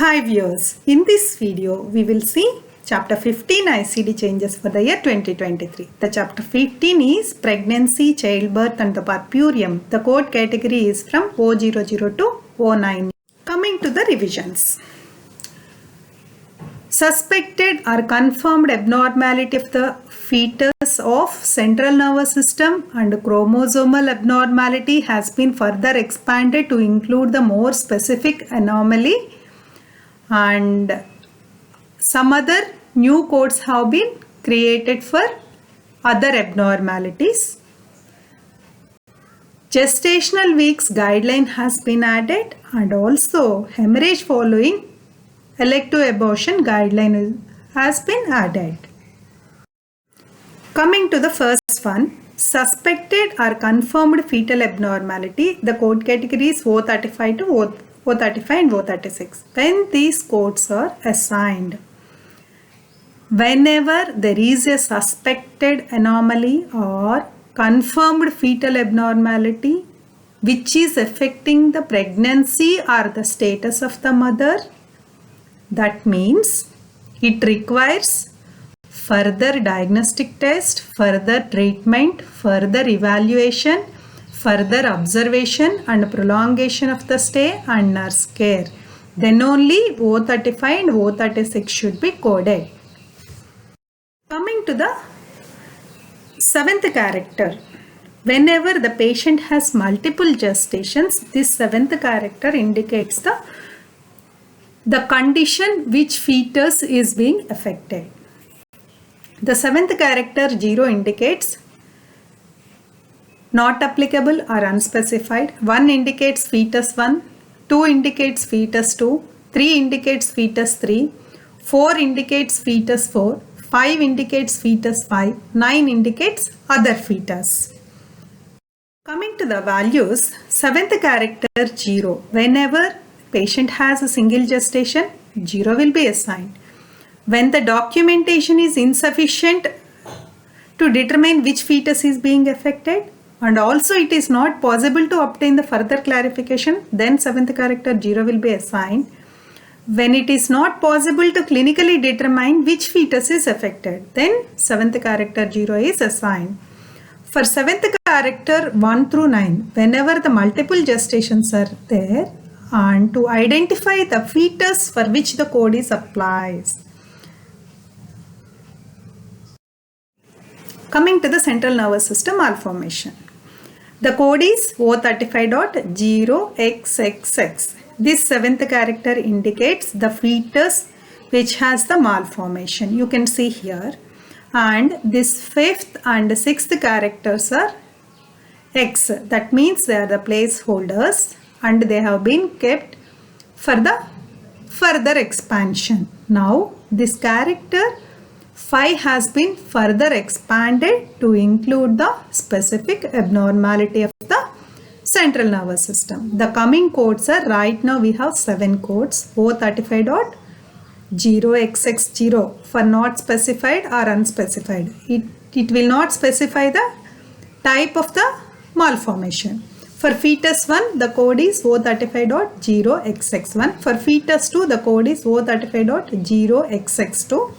Hi viewers, in this video we will see Chapter 15 ICD changes for the year 2023. The Chapter 15 is Pregnancy, Childbirth and the Parpurium. The code category is from O00 to O9. Coming to the revisions. Suspected or confirmed abnormality of the fetus of central nervous system and chromosomal abnormality has been further expanded to include the more specific anomaly, and some other new codes have been created for other abnormalities. Gestational weeks guideline has been added, and also hemorrhage following Electro Abortion guideline has been added. Coming to the first one, suspected or confirmed fetal abnormality, the code category is O35 to O35 and O36. When these codes are assigned, whenever there is a suspected anomaly or confirmed fetal abnormality which is affecting the pregnancy or the status of the mother, that means it requires further diagnostic test, further treatment, further evaluation, further observation and prolongation of the stay and nurse care. Then only O35 and O36 should be coded. Coming to the seventh character. Whenever the patient has multiple gestations, this seventh character indicates the condition which fetus is being affected. The seventh character 0 indicates not applicable or unspecified. 1 indicates fetus 1, 2 indicates fetus 2, 3 indicates fetus 3, 4 indicates fetus 4, 5 indicates fetus 5, 9 indicates other fetus. Coming to the values, seventh character 0. Whenever patient has a single gestation, 0 will be assigned. When the documentation is insufficient to determine which fetus is being affected, and also it is not possible to obtain the further clarification, then seventh character 0 will be assigned. When it is not possible to clinically determine which fetus is affected, then seventh character 0 is assigned. For seventh character 1 through 9, whenever the multiple gestations are there, and to identify the fetus for which the code is applied. Coming to the central nervous system malformation. The code is O35.0XXX. This seventh character indicates the fetus which has the malformation. You can see here. And this fifth and sixth characters are X. That means they are the placeholders and they have been kept for the further expansion. Now this character 5 has been further expanded to include the specific abnormality of the central nervous system. The coming codes are, right now we have 7 codes. O35.0XX0 for not specified or unspecified. It will not specify the type of the malformation. For fetus 1, the code is O35.0XX1. For fetus 2, the code is O35.0XX2.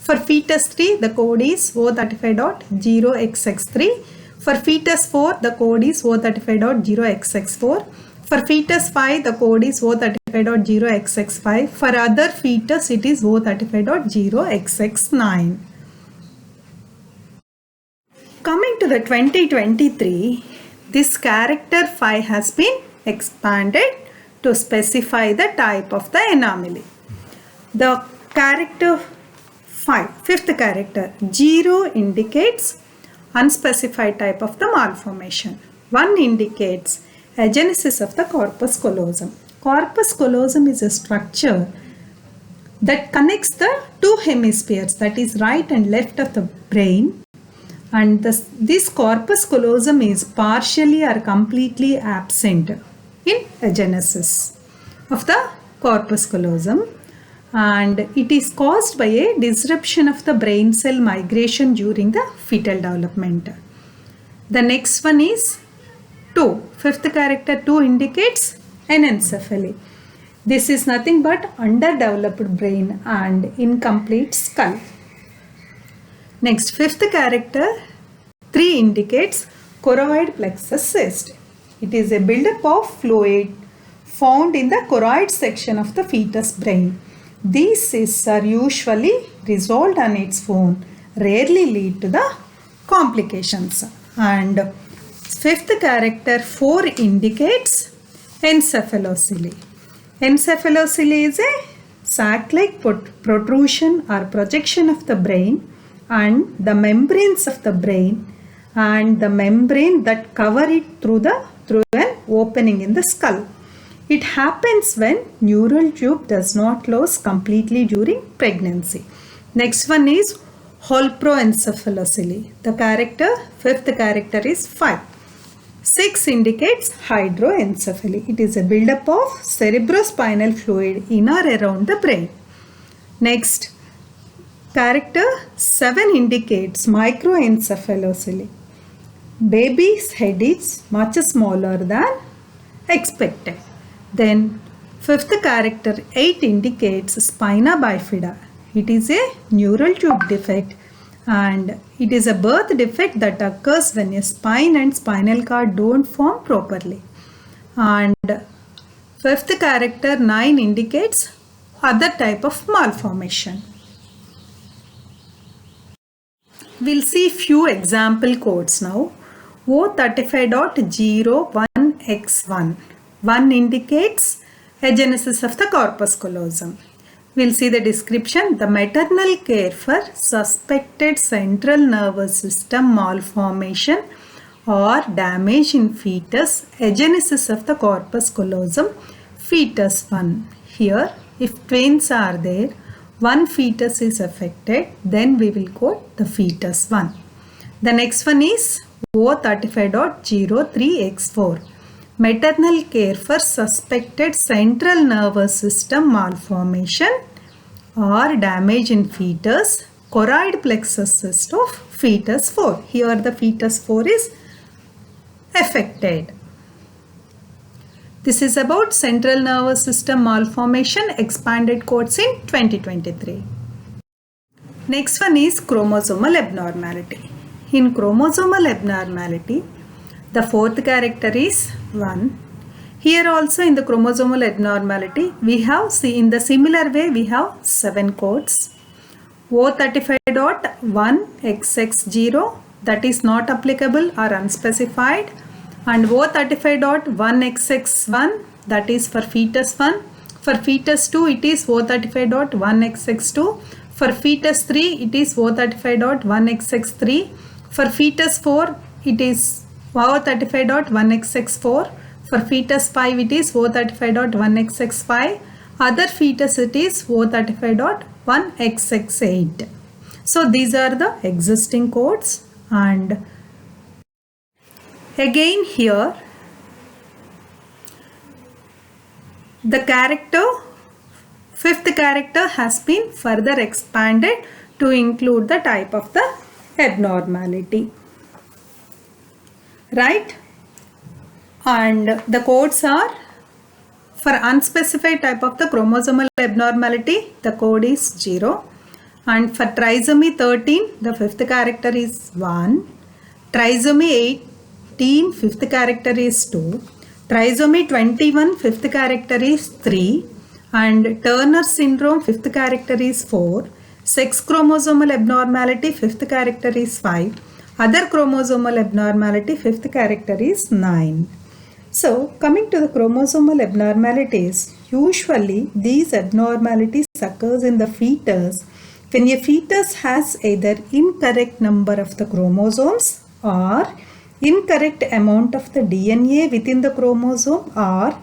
For fetus 3, the code is O35.0XX3. For fetus 4, the code is O35.0XX4. For fetus 5, the code is O35.0XX5. For other fetus, it is O35.0XX9. Coming to the 2023, this character 5 has been expanded to specify the type of the anomaly. The character 5, fifth character 0 indicates unspecified type of the malformation. 1 indicates agenesis of the corpus callosum. Corpus callosum is a structure that connects the two hemispheres, that is right and left of the brain. And this corpus callosum is partially or completely absent in agenesis of the corpus callosum, and it is caused by a disruption of the brain cell migration during the fetal development. The next one is 2. Fifth character 2 indicates anencephaly. This is nothing but underdeveloped brain and incomplete skull. Next, fifth character 3 indicates choroid plexus cyst. It is a buildup of fluid found in the choroid section of the fetus brain. These cysts are usually resolved on its own, rarely lead to the complications. And fifth character 4 indicates encephalocele. Encephalocele is a sac-like protrusion or projection of the brain and the membranes of the brain and the membrane that cover it through an opening in the skull. It happens when neural tube does not close completely during pregnancy. Next one is holproencephalocele. The fifth character is 5. 6 indicates hydroencephaly. It is a buildup of cerebrospinal fluid in or around the brain. Next, character 7 indicates microencephalocele. Baby's head is much smaller than expected. Then fifth character 8 indicates spina bifida. It is a neural tube defect and it is a birth defect that occurs when a spine and spinal cord don't form properly. And fifth character 9 indicates other type of malformation. We'll see few example codes now. O35.01X1. 1 indicates agenesis of the corpus callosum. We'll see the description. The maternal care for suspected central nervous system malformation or damage in fetus, agenesis of the corpus callosum, fetus 1. Here, if twins are there, one fetus is affected, then we will quote the fetus 1. The next one is O35.03X4. Maternal care for suspected central nervous system malformation or damage in fetus, choroid plexus cyst of fetus 4. Here the fetus 4 is affected. This is about central nervous system malformation, expanded codes in 2023. Next one is chromosomal abnormality. In chromosomal abnormality, the fourth character is 1. Here also in the chromosomal abnormality, we have, in the similar way, we have 7 codes. O35.1XX0, that is not applicable or unspecified. And O35.1XX1, that is for fetus 1. For fetus 2, it is O35.1XX2. For fetus 3, it is O35.1XX3. For fetus 4, it is O35.1XX4. For fetus 5, it is O35.1XX5. Other fetus, it is O35.1XX8. So these are the existing codes. And again here, the fifth character has been further expanded to include the type of the abnormality. Right? And the codes are, for unspecified type of the chromosomal abnormality, the code is 0. And for trisomy 13, the fifth character is 1. Trisomy 18, fifth character is 2. Trisomy 21, fifth character is 3. And Turner syndrome, fifth character is 4. Sex chromosomal abnormality, fifth character is 5. Other chromosomal abnormality, fifth character is 9. So, coming to the chromosomal abnormalities, usually these abnormalities occurs in the fetus when a fetus has either incorrect number of the chromosomes or incorrect amount of the DNA within the chromosome, or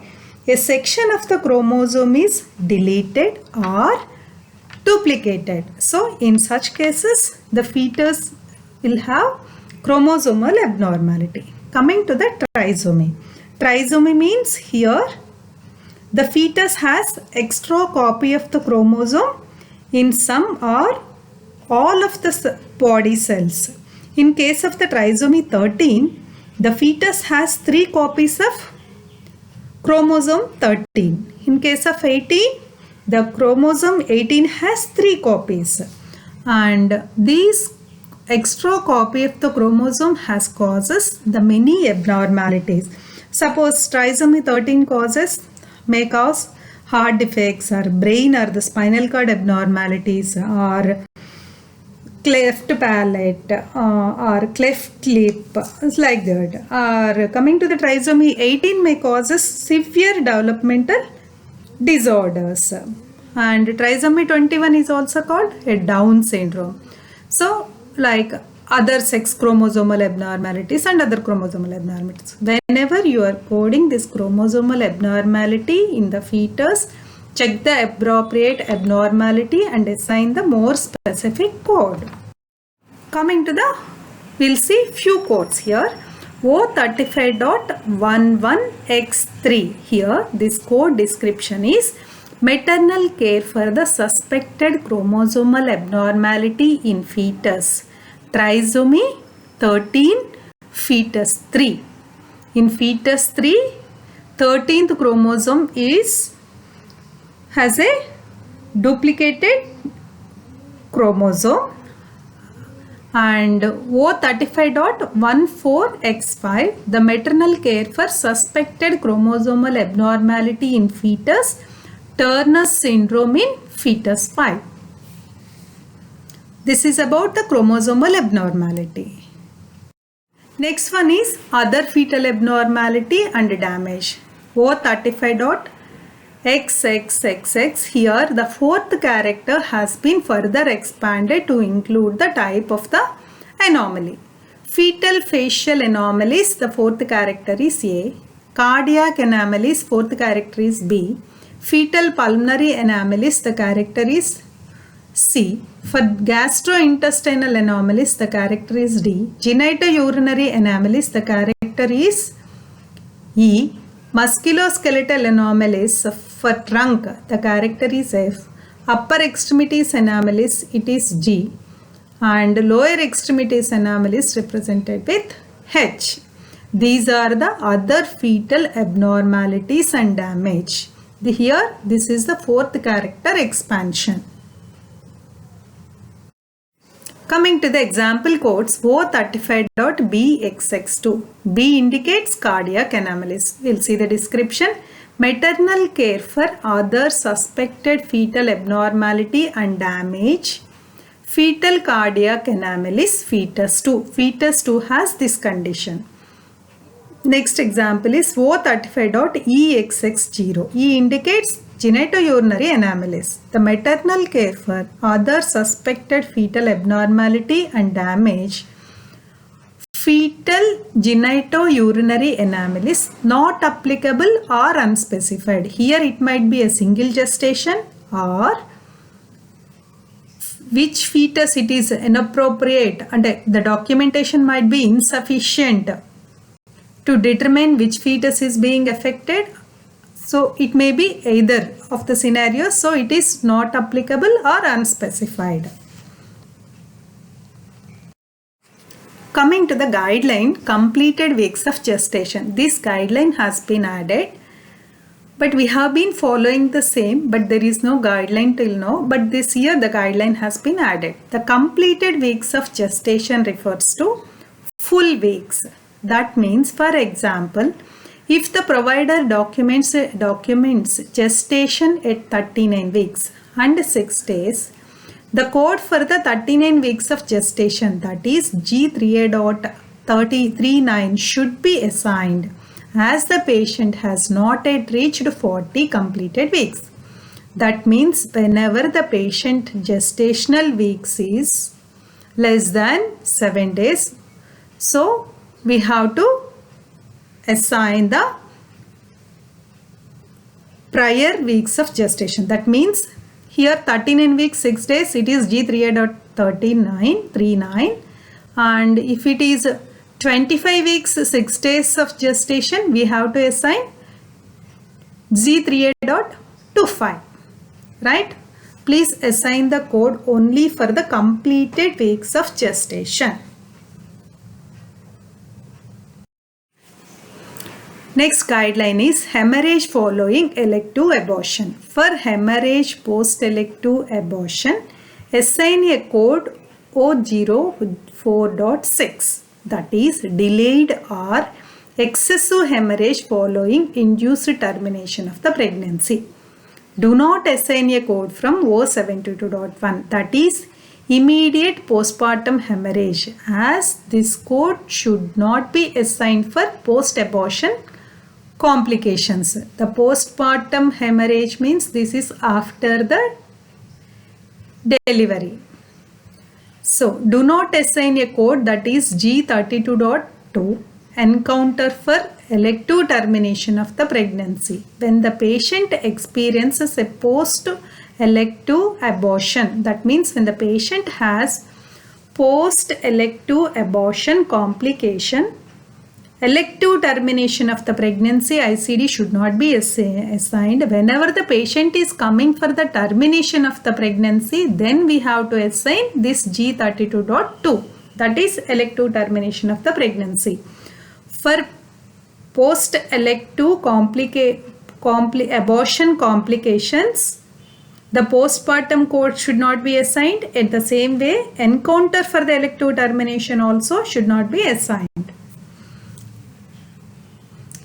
a section of the chromosome is deleted or duplicated. So, in such cases, the fetus will have chromosomal abnormality. Coming to the trisomy. Trisomy means here the fetus has extra copy of the chromosome in some or all of the body cells. In case of the trisomy 13, the fetus has 3 copies of chromosome 13. In case of 18, the chromosome 18 has 3 copies, and these extra copy of the chromosome has causes the many abnormalities. Suppose trisomy 13 may cause heart defects or brain or the spinal cord abnormalities or cleft palate or cleft lip, it's like that. Or coming to the trisomy 18 may causes severe developmental disorders, and trisomy 21 is also called a Down syndrome. So like other sex chromosomal abnormalities and other chromosomal abnormalities. Whenever you are coding this chromosomal abnormality in the fetus, check the appropriate abnormality and assign the more specific code. Coming to the, we'll see few codes here. O35.11x3. Here this code description is maternal care for the suspected chromosomal abnormality in fetus. Trisomy 13, fetus 3. In fetus 3, 13th chromosome has a duplicated chromosome, and O35.14x5, the maternal care for suspected chromosomal abnormality in fetus, Turner syndrome in fetus 5. This is about the chromosomal abnormality. Next one is other fetal abnormality and damage. O35.xxxx. Here the fourth character has been further expanded to include the type of the anomaly. Fetal facial anomalies, the fourth character is A. Cardiac anomalies, fourth character is B. Fetal pulmonary anomalies, the character is C. For gastrointestinal anomalies, the character is D. Genitourinary anomalies, the character is E. Musculoskeletal anomalies for trunk, the character is F. Upper extremities anomalies, it is G. And lower extremities anomalies represented with H. These are the other fetal abnormalities and damage. Here, this is the fourth character expansion. Coming to the example codes, O35.BXX2. B indicates cardiac anomalies. We'll see the description. Maternal care for other suspected fetal abnormality and damage. Fetal cardiac anomalies, fetus 2. Fetus 2 has this condition. Next example is O35.EXX0. E indicates genitourinary anomalies. The maternal care for other suspected fetal abnormality and damage. Fetal genitourinary anomalies not applicable or unspecified. Here it might be a single gestation or which fetus it is inappropriate, and the documentation might be insufficient to determine which fetus is being affected. So it may be either of the scenarios, so it is not applicable or unspecified. Coming to the guideline, completed weeks of gestation. This guideline has been added, but we have been following the same, but there is no guideline till now. But this year the guideline has been added. The completed weeks of gestation refers to full weeks. That means, for example, if the provider documents gestation at 39 weeks and 6 days, the code for the 39 weeks of gestation, that is G3A.39, should be assigned as the patient has not yet reached 40 completed weeks. That means whenever the patient gestational weeks is less than 7 days, so we have to assign the prior weeks of gestation. That means here 39 weeks 6 days, it is G3A.39, and if it is 25 weeks 6 days of gestation, we have to assign G3A.25, right? Please assign the code only for the completed weeks of gestation. Next guideline is hemorrhage following elective abortion. For hemorrhage post-elective abortion, assign a code O04.6, that is delayed or excessive hemorrhage following induced termination of the pregnancy. Do not assign a code from O72.1, that is immediate postpartum hemorrhage, as this code should not be assigned for post-abortion complications. The postpartum hemorrhage means this is after the delivery. So, do not assign a code that is G32.2, encounter for elective termination of the pregnancy. When the patient experiences a post-elective abortion, that means when the patient has post-elective abortion complication, elective termination of the pregnancy ICD should not be assigned. Whenever the patient is coming for the termination of the pregnancy, then we have to assign this G32.2, that is elective termination of the pregnancy. For post-elective abortion complications, the postpartum code should not be assigned. In the same way, encounter for the elective termination also should not be assigned.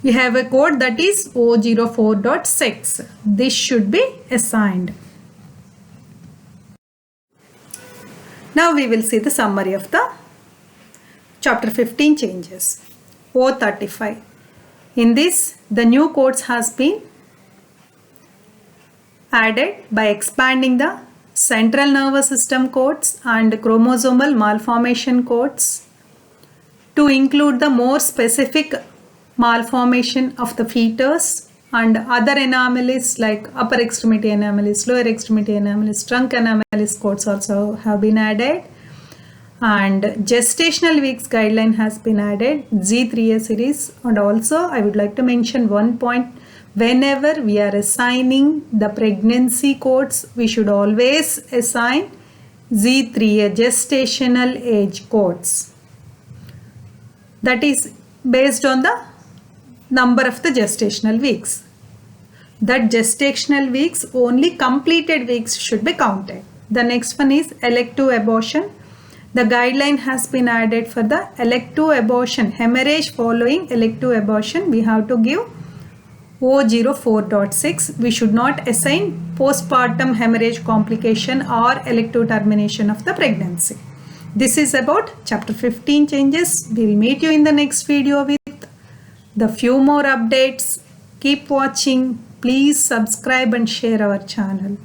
We have a code that is O04.6. This should be assigned. Now we will see the summary of the Chapter 15 changes. O35. In this, the new codes has been added by expanding the central nervous system codes and chromosomal malformation codes to include the more specific malformation of the fetus and other anomalies like upper extremity anomalies, lower extremity anomalies, trunk anomalies codes also have been added, and gestational weeks guideline has been added, G3A series. And also I would like to mention one point: whenever we are assigning the pregnancy codes, we should always assign G3A, gestational age codes, that is based on the number of the gestational weeks. That gestational weeks, only completed weeks should be counted. The next one is elective abortion. The guideline has been added for the elective abortion, hemorrhage following elective abortion. We have to give O04.6. We should not assign postpartum hemorrhage complication or elective termination of the pregnancy. This is about Chapter 15 changes. We will meet you in the next video with the few more updates. Keep watching. Please subscribe and share our channel.